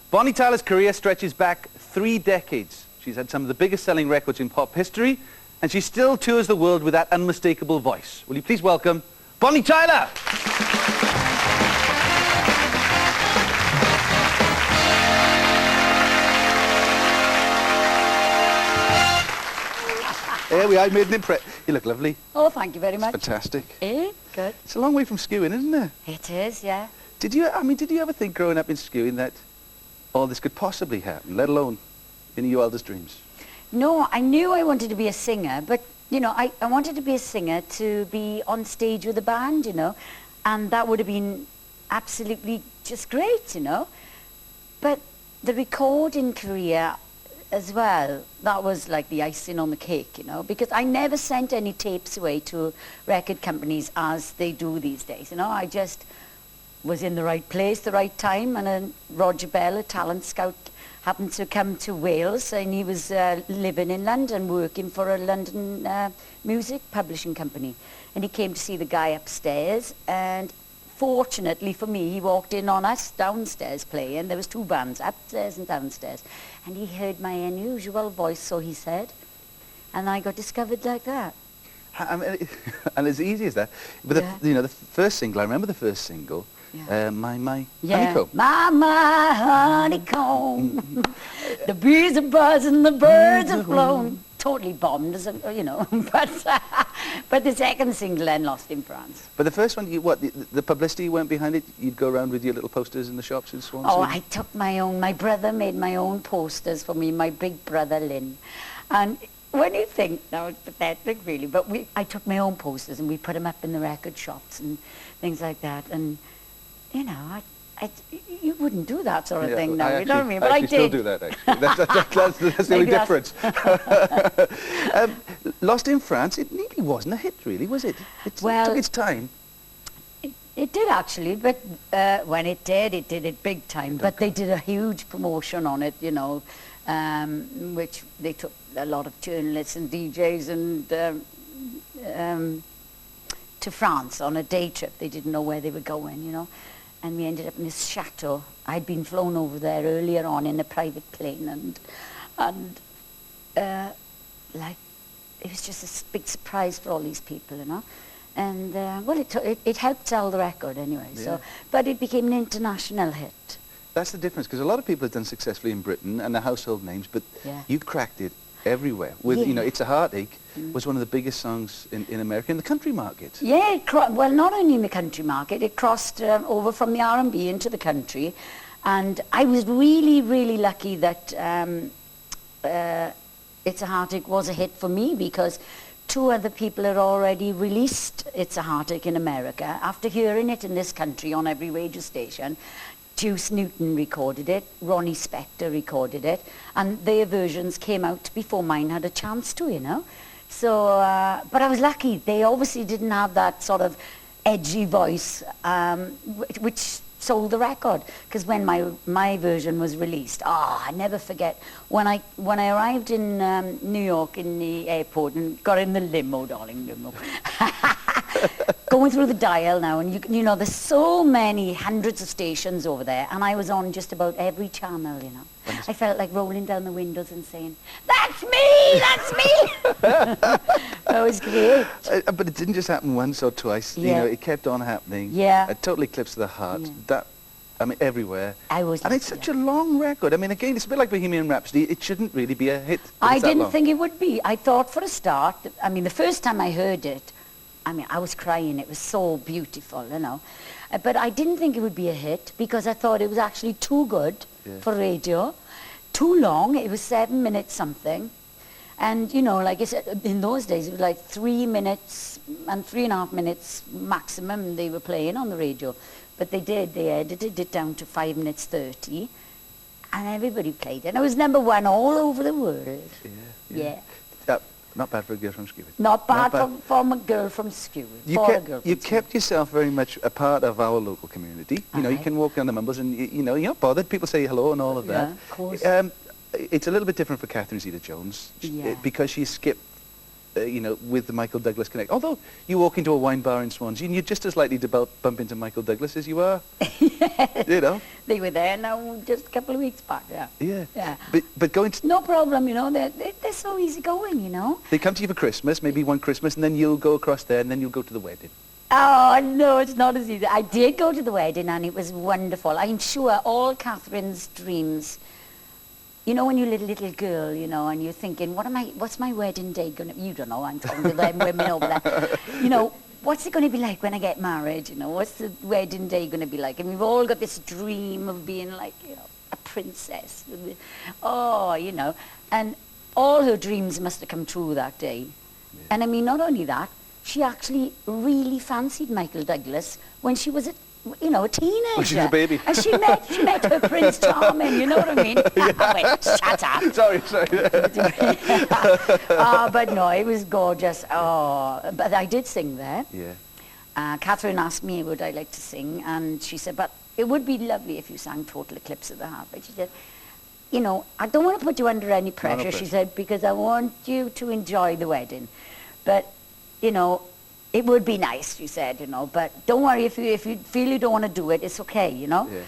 Bonnie Tyler's career stretches back 3 decades. She's had some of the biggest selling records in pop history, and she still tours the world with that unmistakable voice. Will you please welcome Bonnie Tyler? There we are, made an impression. You look lovely. Oh, thank you very much. Fantastic. Eh? Good. It's a long way from Skewing, isn't it? It is, yeah. Did you ever think growing up in Skewing that all this could possibly happen, let alone in your wildest dreams? No, I knew I wanted to be a singer, but, you know, I wanted to be a singer to be on stage with a band, you know, and that would have been absolutely just great, you know. But the recording career as well, that was like the icing on the cake, you know, because I never sent any tapes away to record companies as they do these days, you know. I just was in the right place, the right time, and then Roger Bell, a talent scout, happened to come to Wales, and he was living in London, working for a London music publishing company. And he came to see the guy upstairs, and fortunately for me, he walked in on us downstairs playing. There was 2 bands, upstairs and downstairs. And he heard my unusual voice, so he said, and I got discovered like that. And as easy as that. But Yeah. you know, the first single, I remember the first single, Yeah. My Yeah. Honeycomb. My honeycomb. The bees are buzzing, the birds are flown. Totally bombed, as a, you know, but the second single then Lost in France. But the first one, the publicity you went behind it, you'd go around with your little posters in the shops in Swansea? Oh, I took my own, my brother made my own posters for me, my big brother Lynn. And when you think, now it's pathetic really, but I took my own posters and we put them up in the record shops and things like that. And, you know, you wouldn't do that sort of thing now, you know what I mean? But I did. Still do that, actually. That's the only difference. Lost in France, it nearly wasn't a hit, really, was it? It took its time. It did actually, but when it did it big time. But they did a huge promotion on it, you know, which they took a lot of journalists and DJs and to France on a day trip. They didn't know where they were going, you know. And we ended up in this chateau. I'd been flown over there earlier on in a private plane, and like it was just a big surprise for all these people, you know. And well, it helped sell the record anyway. Yeah. So, but it became an international hit. That's the difference, because a lot of people have done successfully in Britain and they're household names, but you cracked it everywhere. With you know, It's a Heartache was one of the biggest songs in America in the country market. Yeah, well, not only in the country market, it crossed over from the R&B into the country, and I was really, really lucky that It's a Heartache was a hit for me, because 2 other people had already released It's a Heartache in America. After hearing it in this country on every radio station, Juice Newton recorded it, Ronnie Spector recorded it, and their versions came out before mine had a chance to, you know. So, but I was lucky. They obviously didn't have that sort of edgy voice, which sold the record. Because when my version was released, I never forget, when I arrived in New York in the airport and got in the limo, darling, limo. Going through the dial now, and you know, there's so many hundreds of stations over there, and I was on just about every channel, you know. I felt like rolling down the windows and saying, "That's me! That's me!" That was great. But it didn't just happen once or twice. You know, it kept on happening. Yeah. It totally eclipsed the heart. Yeah. I mean, everywhere. And it's such a long record. I mean, again, it's a bit like Bohemian Rhapsody. It shouldn't really be a hit. I didn't think it would be. I thought for a start, I mean, the first time I heard it, I mean, I was crying. It was so beautiful, you know. But I didn't think it would be a hit, because I thought it was actually too good for radio. Too long. It was 7 minutes something. And, you know, like I said, in those days, it was like 3 minutes and 3.5 minutes maximum they were playing on the radio. But they edited it down to 5 minutes 30. And everybody played it. And it was #1 all over the world. Yeah. Not bad for a girl from Skewing. Not bad from a girl from Skewing. You kept yourself very much a part of our local community. You know, you can walk down the Mumbles and, you know, you're not bothered. People say hello and all of that. Yeah, of course. It's a little bit different for Catherine Zeta-Jones because she skipped you know, with the Michael Douglas connect. Although you walk into a wine bar in Swansea and you're just as likely to bump into Michael Douglas as you are. Yes. You know? They were there now just a couple of weeks back, yeah. Yeah. Yeah. But going to... No problem, you know, they're so easy going, you know. They come to you for Christmas, maybe one Christmas, and then you'll go across there and then you'll go to the wedding. Oh, no, it's not as easy. I did go to the wedding and it was wonderful. I'm sure all Catherine's dreams, you know, when you're a little girl, you know, and you're thinking, what's my wedding day going to be? You don't know, I'm talking to them women over there. You know, what's it going to be like when I get married? You know, what's the wedding day going to be like? And we've all got this dream of being like, you know, a princess. Oh, you know, and all her dreams must have come true that day. Yeah. And I mean, not only that, she actually really fancied Michael Douglas when she was a teenager. When she was a baby. And she met her Prince Charming, you know what I mean? Wait, shut up. Sorry. But no, it was gorgeous. Oh, but I did sing there. Yeah. Catherine asked me would I like to sing, and she said, but it would be lovely if you sang Total Eclipse of the Heart. But she said, you know, I don't want to put you under any pressure, No she pressure. said, because I want you to enjoy the wedding. But, you know, it would be nice, she said, you know, but don't worry, if you feel you don't want to do it, it's okay, you know. Yeah.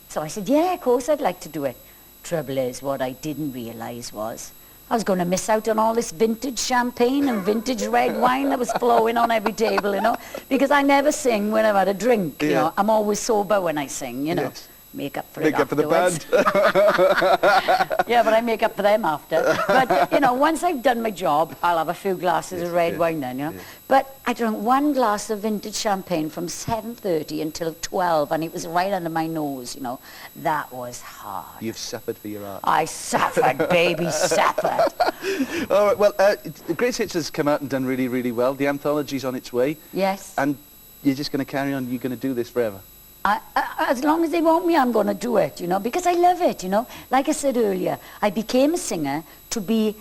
So I said, yeah, of course I'd like to do it. Trouble is, what I didn't realise was I was going to miss out on all this vintage champagne and vintage red wine that was flowing on every table, you know, because I never sing when I've had a drink, you Yeah. know. I'm always sober when I sing, you know. Yes. Make up for Make it up for the afterwards. band. Yeah, but I make up for them after. But, you know, once I've done my job, I'll have a few glasses of red wine then, you know. Yeah. But I drank one glass of vintage champagne from 7:30 until 12, and it was right under my nose, you know. That was hard. You've suffered for your art. I suffered, baby, suffered. All right, well, the Greatest Hits has come out and done really, really well. The anthology's on its way. Yes. And you're just going to carry on, you're going to do this forever. As long as they want me, I'm going to do it, you know, because I love it, you know. Like I said earlier, I became a singer to be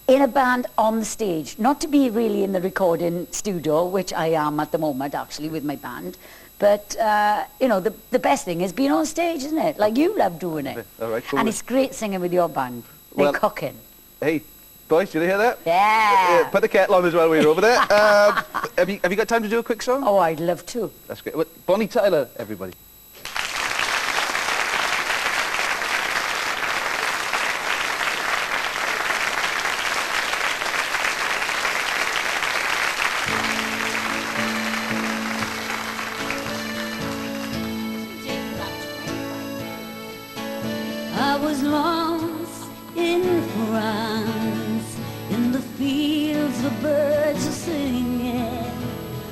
in a band on the stage, not to be really in the recording studio, which I am at the moment, actually, with my band. But, you know, the best thing is being on stage, isn't it? Like you love doing it. All right, cool. And it's great singing with your band. They're Well- cooking. Hey, boys, did you hear that? Yeah. Put the kettle on as well when you're over there. Have you got time to do a quick song? Oh, I'd love to. That's great. Well, Bonnie Tyler, everybody. I was lost in France, in the fields the birds are singing.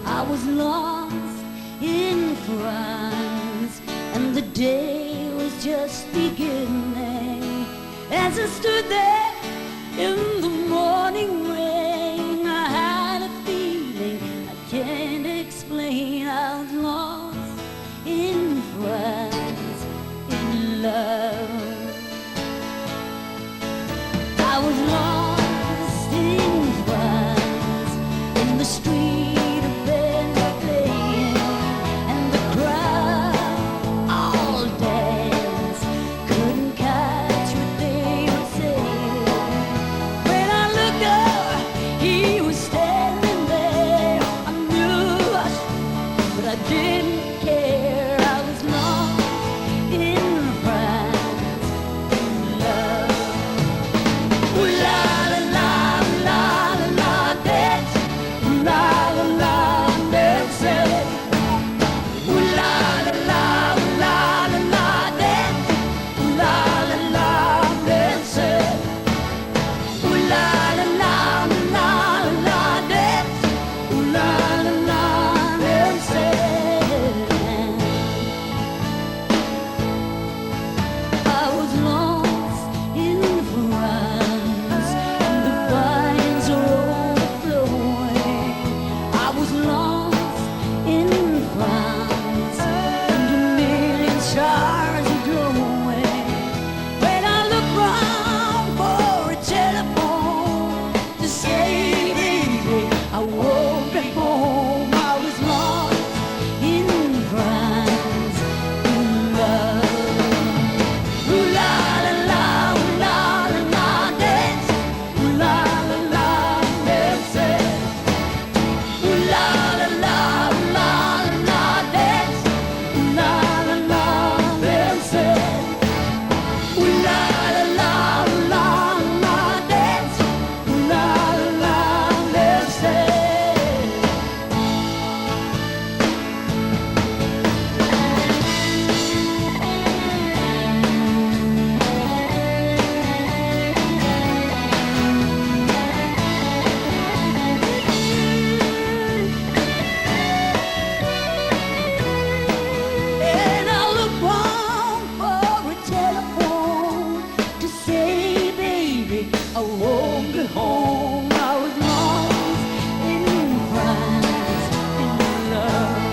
I was lost in France, and the day was just beginning. As I stood there in the morning rain, I had a feeling I can't explain. I was lost in France, in love. I was lost in France, in the street of bands were playing, and the crowd all danced, couldn't catch what they were saying. home. I was lost in France, in love.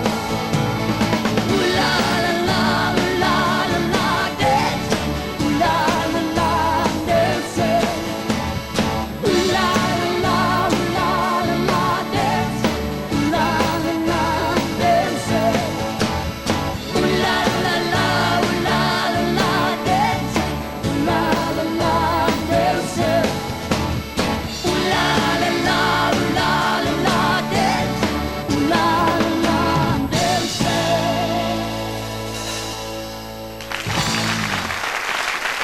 Ooh la la la, ooh la la la, dance. Ooh la la la, dance. Ooh la la la, ooh la la la, dance. Ooh la la la, dance. Ooh la la la, ooh la la la, dance. Ooh la la la, dance. Ooh la la la, ooh la la la, dance. Ooh la la la, dance.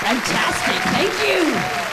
Fantastic, thank you.